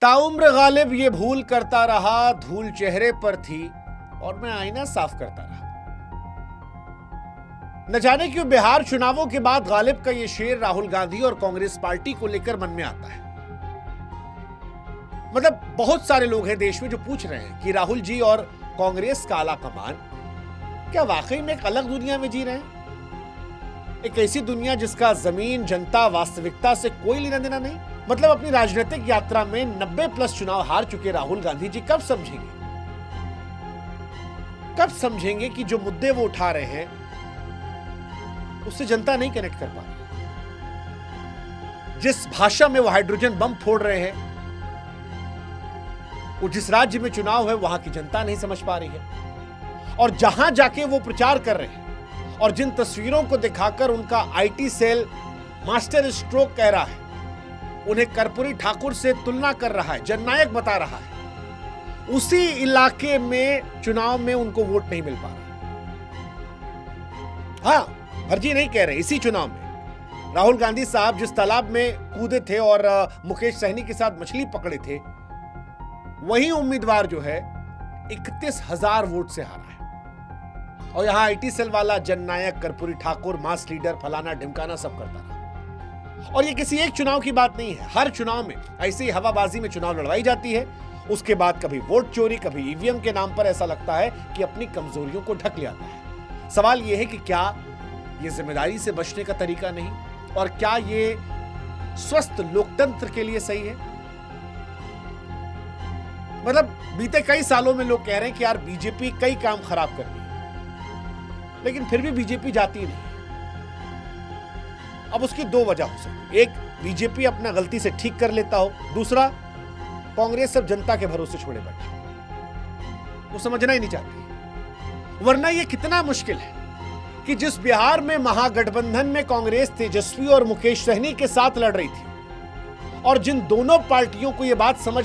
ताउम्र गालिब ये भूल करता रहा, धूल चेहरे पर थी और मैं आईना साफ करता रहा। न जाने क्यों बिहार चुनावों के बाद गालिब का ये शेर राहुल गांधी और कांग्रेस पार्टी को लेकर मन में आता है। मतलब बहुत सारे लोग हैं देश में जो पूछ रहे हैं कि राहुल जी और कांग्रेस का आला कमान क्या वाकई में एक अलग दुनिया में जी रहे हैं, एक ऐसी दुनिया जिसका जमीन, जनता, वास्तविकता से कोई लेना देना नहीं। मतलब अपनी राजनीतिक यात्रा में 90+ चुनाव हार चुके राहुल गांधी जी कब समझेंगे कि जो मुद्दे वो उठा रहे हैं उससे जनता नहीं कनेक्ट कर पा रही। जिस भाषा में वो हाइड्रोजन बम फोड़ रहे हैं वो जिस राज्य में चुनाव है वहां की जनता नहीं समझ पा रही है। और जहां जाके वो प्रचार कर रहे हैं और जिन तस्वीरों को दिखाकर उनका आईटी सेल मास्टर स्ट्रोक कह रहा है, उन्हें कर्पूरी ठाकुर से तुलना कर रहा है, जननायक बता रहा है, उसी इलाके में चुनाव में उनको वोट नहीं मिल पा रहा। हाँ, फर्जी नहीं कह रहे। इसी चुनाव में राहुल गांधी साहब जिस तालाब में कूदे थे और मुकेश सहनी के साथ मछली पकड़े थे, वही उम्मीदवार जो है 31,000 वोट से हारा है। और यहां आईटी सेल वाला जननायक, कर्पूरी ठाकुर, मास लीडर, फलाना ढिमकाना सब करता रहा। और ये किसी एक चुनाव की बात नहीं है, हर चुनाव में ऐसे ही हवाबाजी में चुनाव लड़वाई जाती है। उसके बाद कभी वोट चोरी, कभी ईवीएम के नाम पर ऐसा लगता है कि अपनी कमजोरियों को ढक लिया जाता है। सवाल यह है कि क्या ये जिम्मेदारी से बचने का तरीका नहीं, और क्या ये स्वस्थ लोकतंत्र के लिए सही है? मतलब बीते कई सालों में लोग कह रहे हैं कि यार बीजेपी कई काम खराब कर रही है, लेकिन फिर भी बीजेपी जाती नहीं। अब उसकी दो वजह हो सकती है। एक, बीजेपी अपना गलती से ठीक कर लेता हो। दूसरा, कांग्रेस सब जनता के भरोसे छोड़े बैठे, वो समझना ही नहीं चाहती। वरना यह कितना मुश्किल है कि जिस बिहार में महागठबंधन में कांग्रेस तेजस्वी और मुकेश सहनी के साथ लड़ रही थी, और जिन दोनों पार्टियों को यह बात समझ